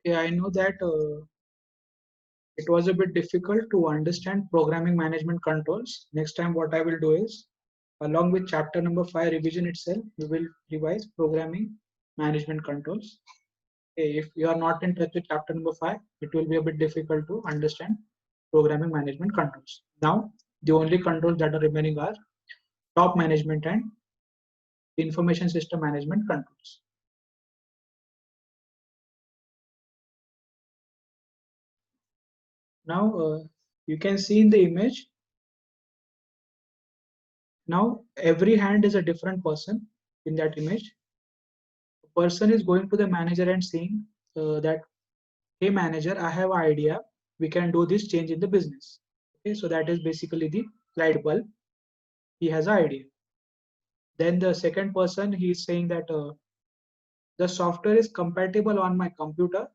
Yeah, I know that it was a bit difficult to understand programming management controls. Next time, what I will do is, along with chapter number 5 revision itself, we will revise programming management controls. Okay, if you are not in touch with chapter number 5, it will be a bit difficult to understand programming management controls. Now, the only controls that are remaining are top management and information system management controls. Now, you can see in the image, now every hand is a different person in that image. A person is going to the manager and saying that, hey manager, I have an idea. We can do this change in the business. Okay, so that is basically the light bulb. He has an idea. Then the second person, he is saying that the software is compatible on my computer,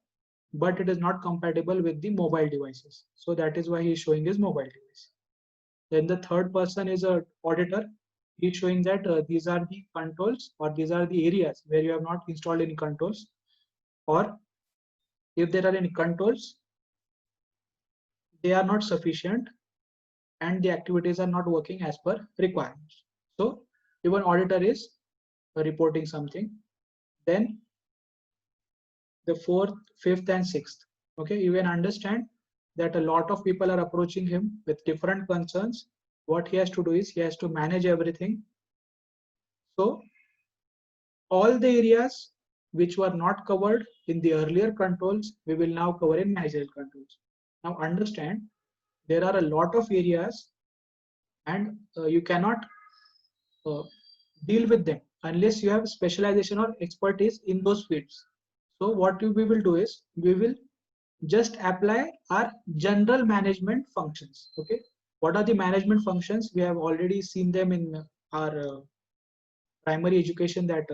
but it is not compatible with the mobile devices. So that is why he is showing his mobile device. Then the third person is a auditor. He is showing that these are the controls, or these are the areas where you have not installed any controls, or if there are any controls, they are not sufficient and the activities are not working as per requirements. So even auditor is reporting something. Then the fourth, fifth, and sixth. Okay, you can understand that a lot of people are approaching him with different concerns. What he has to do is he has to manage everything. So all the areas which were not covered in the earlier controls, we will now cover in managerial controls. Now understand, there are a lot of areas and you cannot uh, deal with them unless you have specialization or expertise in those fields. So what we will do is we will just apply our general management functions. Okay, what are the management functions? We have already seen them in our primary education, that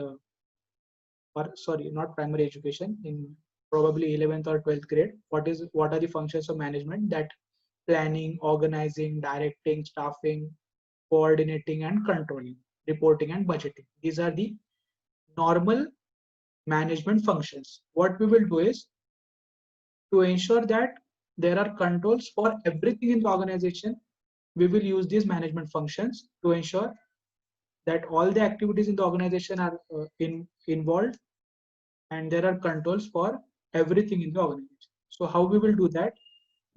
or sorry, not primary education, in probably 11th or 12th grade. What are the functions of management? That planning, organizing, directing, staffing, coordinating and controlling, reporting and budgeting. These are the normal management functions. What we will do is, to ensure that there are controls for everything in the organization, we will use these management functions to ensure that all the activities in the organization are involved and there are controls for everything in the organization. So how we will do that?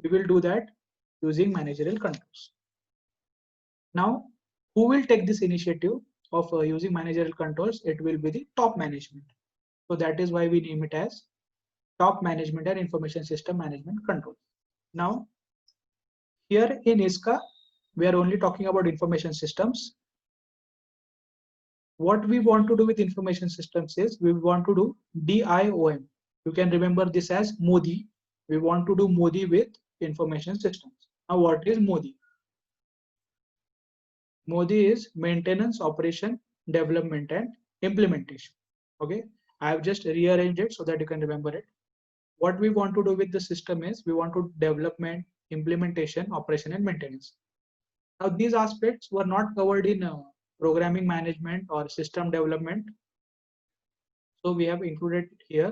We will do that using managerial controls. Now, who will take this initiative of using managerial controls? It will be the top management. So that is why we name it as top management and information system management control. Now, here in ISCA, we are only talking about information systems. What we want to do with information systems is we want to do DIOM. You can remember this as MODI. We want to do MODI with information systems. Now, what is MODI? MODI is maintenance, operation, development, and implementation. Okay, I have just rearranged it so that you can remember it. What we want to do with the system is we want to development, implementation, operation, and maintenance. Now, these aspects were not covered in programming management or system development. So we have included it here.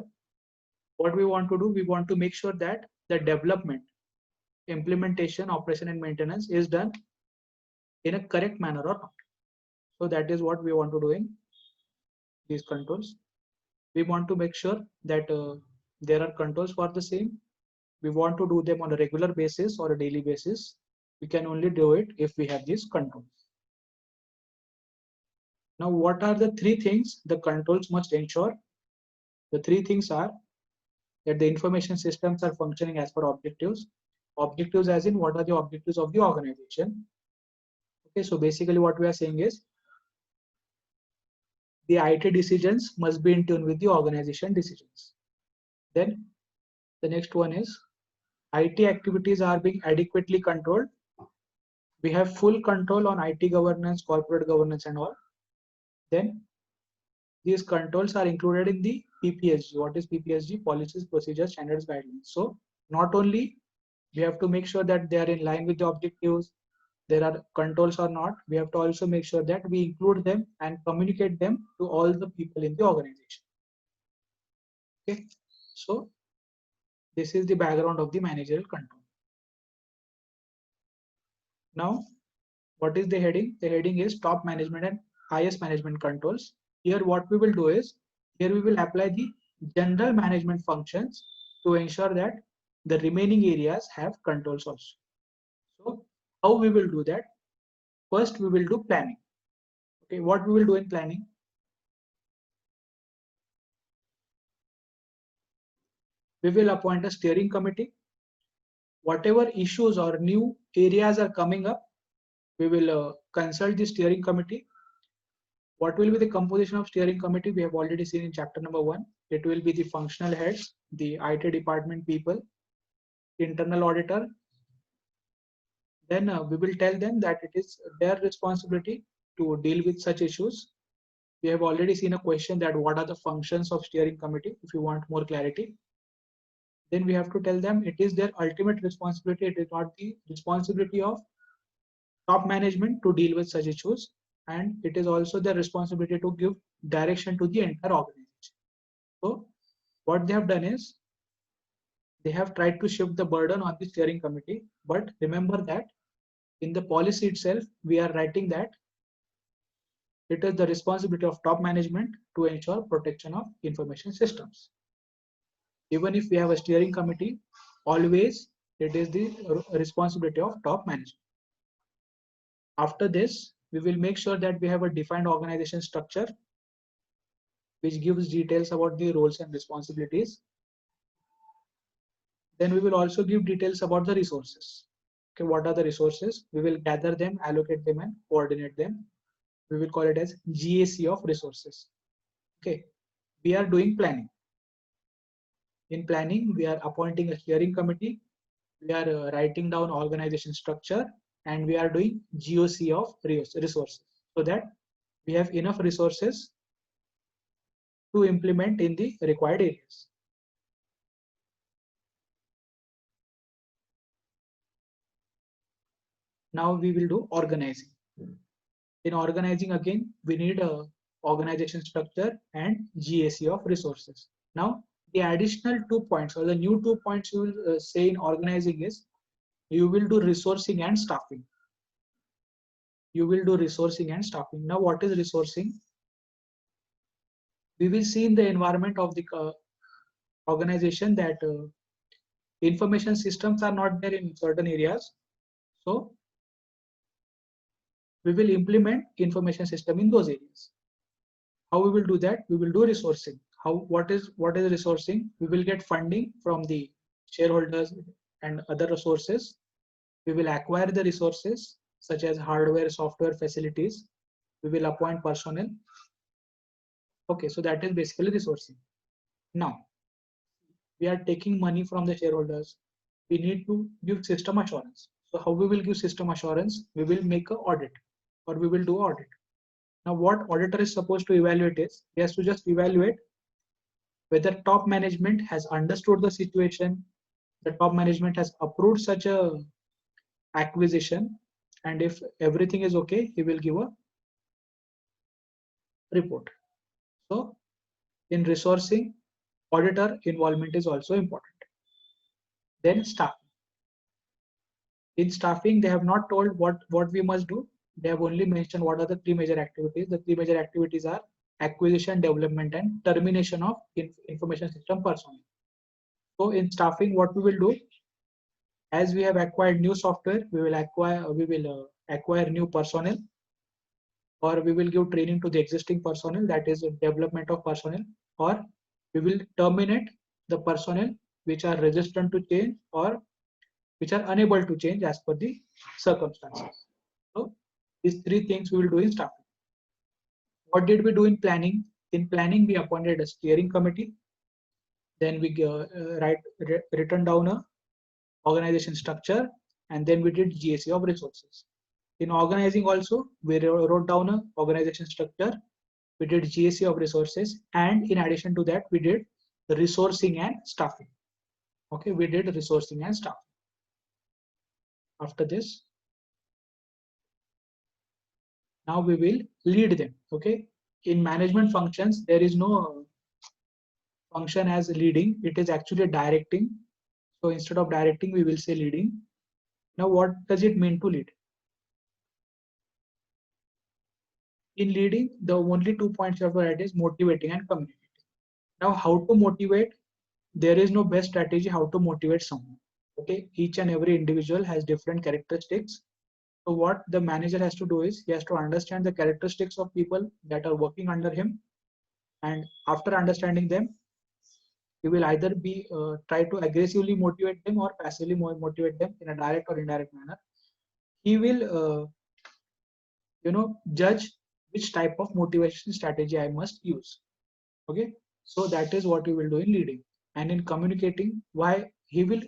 What we want to do, we want to make sure that the development, implementation, operation, and maintenance is done in a correct manner or not. So that is what we want to do in these controls. We want to make sure that there are controls for the same. We want to do them on a regular basis or a daily basis. We can only do it if we have these controls. Now, what are the three things the controls must ensure? The three things are that the information systems are functioning as per objectives. Objectives as in what are the objectives of the organization. Okay, so basically what we are saying is the IT decisions must be in tune with the organization decisions. Then the next one is IT activities are being adequately controlled. We have full control on IT governance, corporate governance and all. Then these controls are included in the PPSG. What is PPSG? Policies, procedures, standards, guidelines. So not only we have to make sure that they are in line with the objectives, there are controls or not, we have to also make sure that we include them and communicate them to all the people in the organization. Okay, so This is the background of the managerial control. Now, what is the heading? The heading is top management and highest management controls. Here what we will do is, here we will apply the general management functions to ensure that the remaining areas have controls also. So how we will do that? First we will do planning. Okay, what we will do in planning? We will appoint a steering committee. Whatever issues or new areas are coming up, we will consult the steering committee. What will be the composition of steering committee? We have already seen in chapter number 1. It will be the functional heads, the IT department people, internal auditor. Then we will tell them that it is their responsibility to deal with such issues. We have already seen a question that what are the functions of steering committee, if you want more clarity. Then we have to tell them it is their ultimate responsibility. It is not the responsibility of top management to deal with such issues, and it is also their responsibility to give direction to the entire organization. So what they have done is they have tried to shift the burden on the steering committee, but remember that in the policy itself we are writing that it is the responsibility of top management to ensure protection of information systems. Even if we have a steering committee, always it is the responsibility of top management. After this, we will make sure that we have a defined organization structure which gives details about the roles and responsibilities. Then we will also give details about the resources. Okay, what are the resources? We will gather them, allocate them, and coordinate them. We will call it as GAC of resources. Okay, we are doing planning. In planning, we are appointing a steering committee. We are writing down organization structure, and we are doing GOC of resources so that we have enough resources to implement in the required areas. Now we will do organizing. In organizing, again, we need a organization structure and GAC of resources. Now, the additional 2 points or the new 2 points you will say in organizing is you will do resourcing and staffing. You will do resourcing and staffing. Now, what is resourcing? We will see in the environment of the organization that information systems are not there in certain areas. So we will implement information system in those areas. How we will do that? We will do resourcing. What is resourcing? We will get funding from the shareholders and other resources. We will acquire the resources such as hardware, software, facilities. We will appoint personnel. Okay, so that is basically resourcing. Now, we are taking money from the shareholders. We need to give system assurance. So how we will give system assurance? We will make an audit, or we will do audit. Now, what auditor is supposed to evaluate is, he has to just evaluate whether top management has understood the situation, the top management has approved such a acquisition, and if everything is okay, he will give a report. So in resourcing, auditor involvement is also important. Then staffing. In staffing, they have not told what we must do. They have only mentioned what are the 3 major activities. The 3 major activities are acquisition, development, and termination of information system personnel. So in staffing, what we will do, as we have acquired new software, we will acquire new personnel, or we will give training to the existing personnel, that is development of personnel, or we will terminate the personnel which are resistant to change or which are unable to change as per the circumstances. So these 3 things we will do in staffing. What did we do in planning? In planning, we appointed a steering committee. Then we written down a organization structure, and then we did GAC of resources. In organizing also, we wrote down a organization structure, we did GAC of resources, and in addition to that, we did resourcing and staffing. Okay, we did resourcing and staffing. After this, now we will lead them. Okay, in management functions, there is no function as leading, it is actually directing. So instead of directing, we will say leading. Now, what does it mean to lead? In leading, the only 2 points you have to write is motivating and communicating. Now, how to motivate? There is no best strategy how to motivate someone. Okay, each and every individual has different characteristics. So what the manager has to do is he has to understand the characteristics of people that are working under him, and after understanding them, he will either be try to aggressively motivate them or passively motivate them in a direct or indirect manner. He will judge which type of motivation strategy I must use. Okay, so that is what we will do in leading. And in communicating, why he will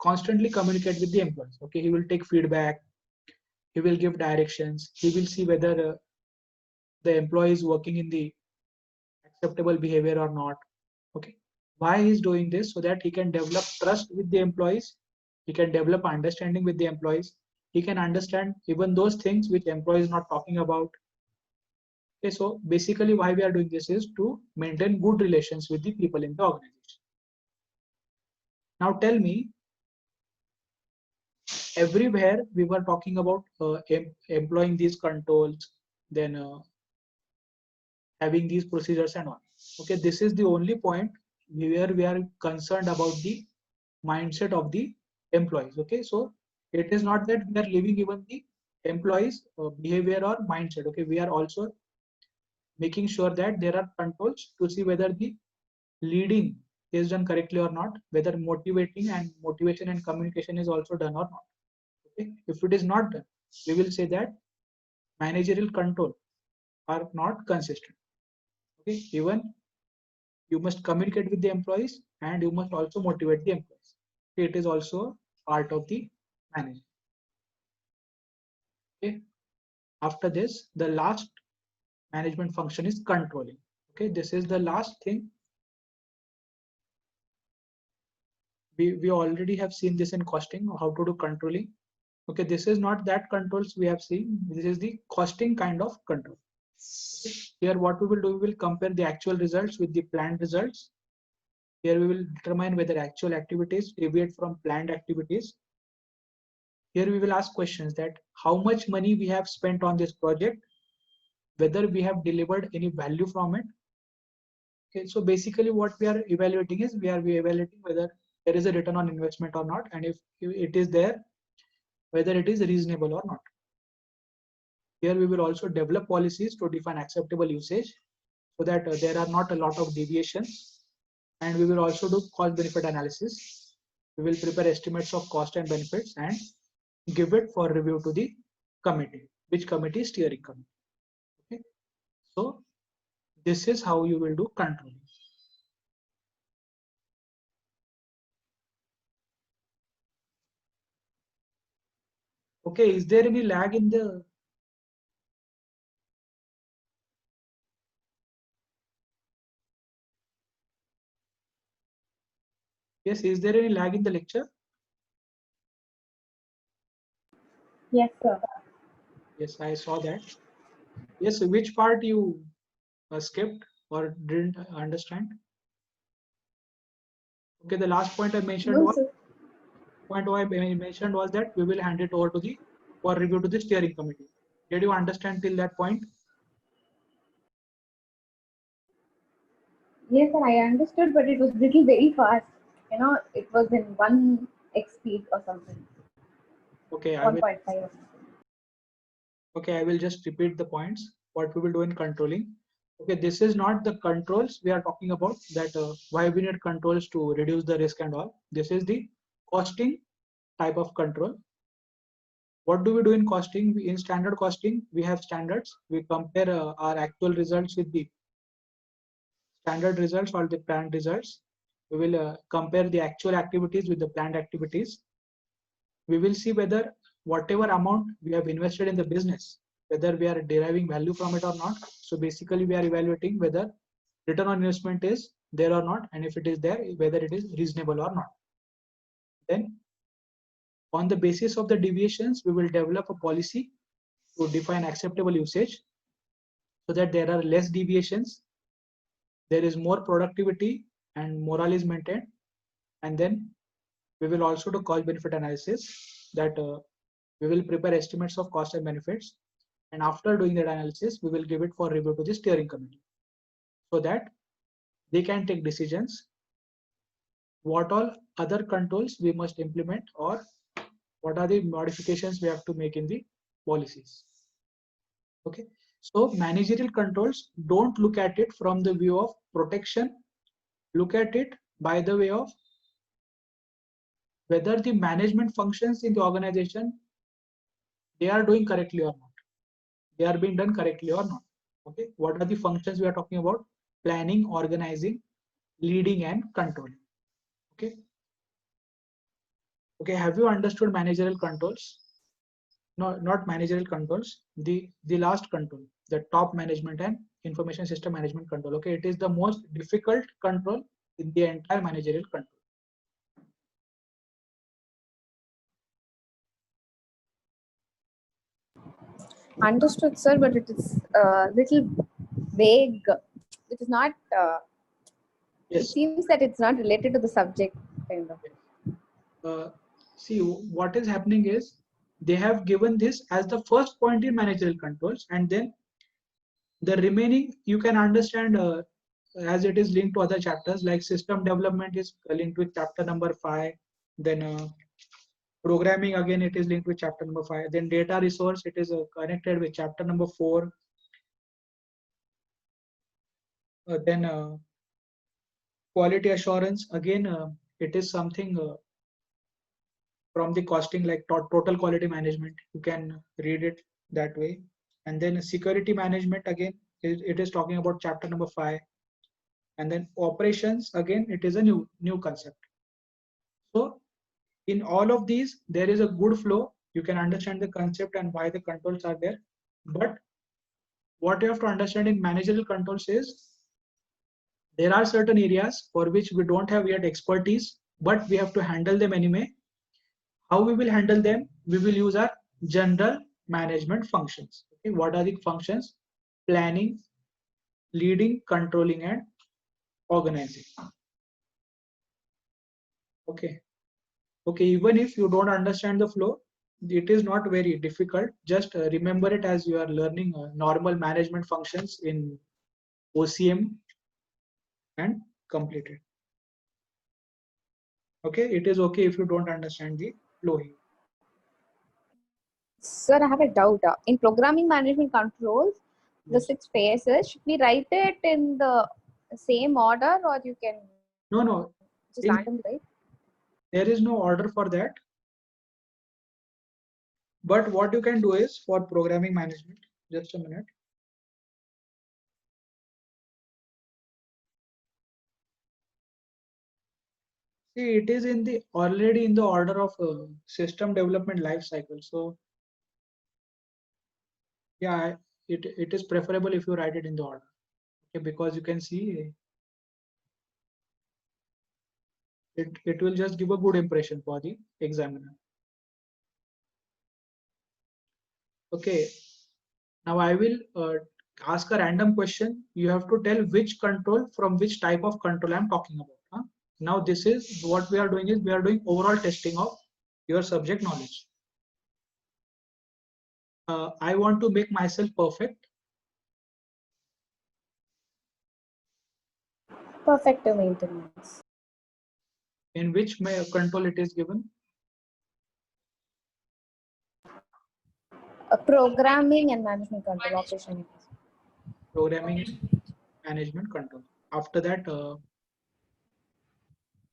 constantly communicate with the employees. Okay, he will take feedback, he will give directions, he will see whether the employee is working in the acceptable behavior or not. Okay, why he is doing this? So that he can develop trust with the employees, he can develop understanding with the employees, he can understand even those things which employee is not talking about. Okay, so basically why we are doing this is to maintain good relations with the people in the organization. Now tell me, everywhere we were talking about employing these controls, then having these procedures and all. Okay, this is the only point where we are concerned about the mindset of the employees. Okay, so it is not that we are leaving even the employees behavior or mindset. Okay, we are also making sure that there are controls to see whether the leading is done correctly or not, whether motivation and communication is also done or not. Okay, if it is not done, we will say that managerial control are not consistent. Okay, even you must communicate with the employees and you must also motivate the employees. Okay, it is also part of the management. Okay, after this, the last management function is controlling. Okay, this is the last thing. We already have seen this in costing, how to do controlling. Okay, this is not that controls we have seen, this is the costing kind of control. Okay. Here what we will do, we will compare the actual results with the planned results. Here we will determine whether actual activities deviate from planned activities. Here we will ask questions that how much money we have spent on this project, whether we have delivered any value from it. Okay, so basically what we are evaluating is we are evaluating whether there is a return on investment or not, and if it is there, whether it is reasonable or not. Here we will also develop policies to define acceptable usage so that there are not a lot of deviations, and we will also do cost benefit analysis. We will prepare estimates of cost and benefits and give it for review to the committee, which committee? Steering committee. Okay, so this is how you will do controlling. Okay, is there any lag in the? Yes, is there any lag in the lecture? Yes, sir. Yes, I saw that. Yes, which part you skipped or didn't understand? Okay, the last point I mentioned No, was sir. that we will hand it over to the for review to the steering committee. Did you understand till that point? Yes, sir, I understood, but it was little very fast. You know, it was in 1x speed or something, Okay, 1.5 or something. okay, I will just repeat the points. What we will do in controlling. Okay, this is not the controls we are talking about. That why we need controls to reduce the risk and all. This is the costing type of control. What do we do in costing? In standard costing, we have standards. We compare our actual results with the standard results or the planned results. We will compare the actual activities with the planned activities. We will see whether whatever amount we have invested in the business, whether we are deriving value from it or not. So basically we are evaluating whether return on investment is there or not, and if it is there, whether it is reasonable or not. Then on the basis of the deviations, we will develop a policy to define acceptable usage so that there are less deviations, there is more productivity and morale is maintained, and then We will also do cost benefit analysis, that we will prepare estimates of cost and benefits. And after doing that analysis, we will give it for review to the steering committee so that they can take decisions what all other controls we must implement or what are the modifications we have to make in the policies. Okay, so managerial controls, don't look at it from the view of protection, look at it by the way of whether the management functions in the organization, they are doing correctly or not, they are being done correctly or not. Okay, what are the functions we are talking about? Planning, organizing, leading and controlling. Okay, okay, have you understood managerial controls? No, not managerial controls, the last control, the top management and information system management control. Okay, it is the most difficult control in the entire managerial control. Understood, sir, but it is a little vague. It is not. It Yes. seems that it's not related to the subject, kind of. See, what is happening is they have given this as the first point in managerial controls, and then the remaining you can understand as it is linked to other chapters, like system development is linked with chapter number 5, then programming again it is linked with chapter number 5, then data resource it is connected with chapter number 4, then quality assurance again it is something from the costing, like total quality management, you can read it that way. And then security management again it is talking about chapter number 5, and then operations again it is a new concept. So in all of these there is a good flow, you can understand the concept and why the controls are there. But what you have to understand in managerial controls is there are certain areas for which we don't have yet expertise, but we have to handle them anyway. How we will handle them? We will use our general management functions. Okay, what are the functions? Planning, leading, controlling, and organizing. Okay. Okay, even if you don't understand the flow, it is not very difficult. Just remember it as you are learning normal management functions in OCM and complete it. Okay, it is okay if you don't understand the flow here. Sir, I have a doubt. In programming management controls, the Yes. 6 phases, should we write it in the same order, or you can No, just randomly write? there is no order for that. But what you can do is for programming management, just a minute. See, it is in the already in the order of system development life cycle. So yeah, it is preferable if you write it in the order. Okay, because you can see it will just give a good impression for the examiner. Okay, now I will ask a random question. You have to tell which control from which type of control I'm talking about. Huh? Now this is what we are doing is we are doing overall testing of your subject knowledge. I want to make myself perfect. Perfective maintenance. In which control it is given? Programming and management control, operation. Programming and management control. After that,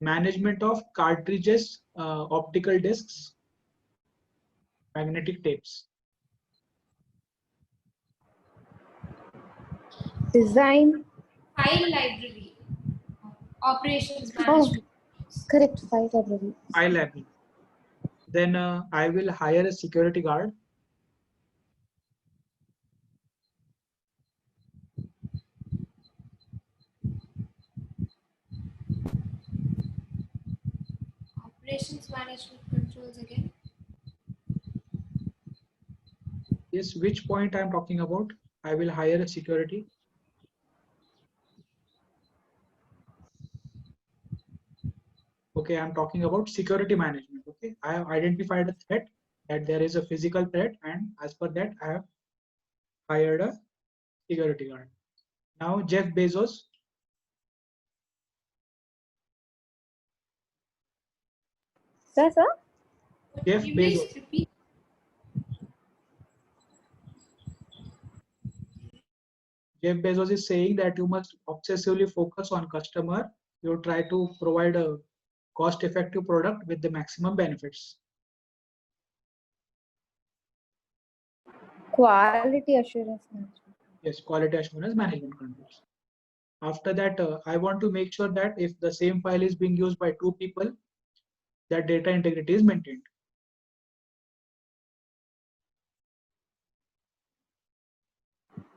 management of cartridges, optical discs, magnetic tapes. Design. File library. Operations Oh, management. correct. File library. File library. Then I will hire a security guard. Operations management controls again. Yes, which point I'm talking about? I will hire a security. Okay, I'm talking about security management. Okay, I have identified a threat, that there is a physical threat, and as per that, I have hired a security guard. Now, Jeff Bezos. Sir, sir? Jeff Could you please Bezos. repeat? Jeff Bezos is saying that you must obsessively focus on customer. You try to provide a cost-effective product with the maximum benefits. Quality assurance management. Yes, quality assurance management controls. After that, I want to make sure that if the same file is being used by two people, that data integrity is maintained.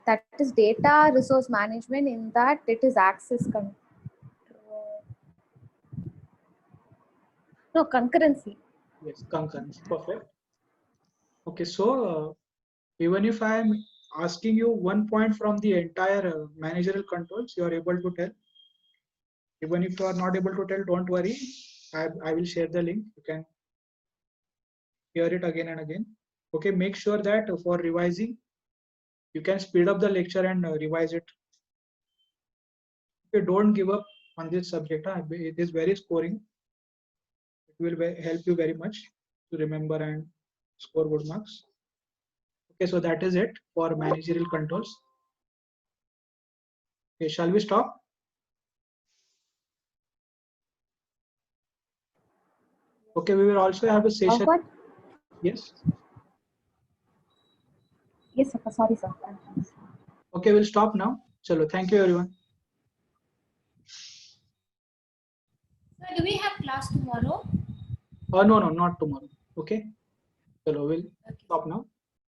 That is data resource management, in that it is access control. No, concurrency. Yes, concurrency. Perfect. Okay, so even if I am asking you one point from the entire managerial controls, you are able to tell. Even if you are not able to tell, don't worry. I will share the link. You can hear it again and again. Okay, make sure that for revising, you can speed up the lecture and revise it. Okay, don't give up on this subject. It is very scoring. It will help you very much to remember and score good marks. Okay, so that is it for managerial controls. Okay, shall we stop? Okay, we will also have a session. What? Yes. Yes, sir. Sorry, sir. Okay, we'll stop now. Chalo, thank you everyone. Sir, do we have class tomorrow? No, not tomorrow. Okay. Chalo, we'll Okay. stop now.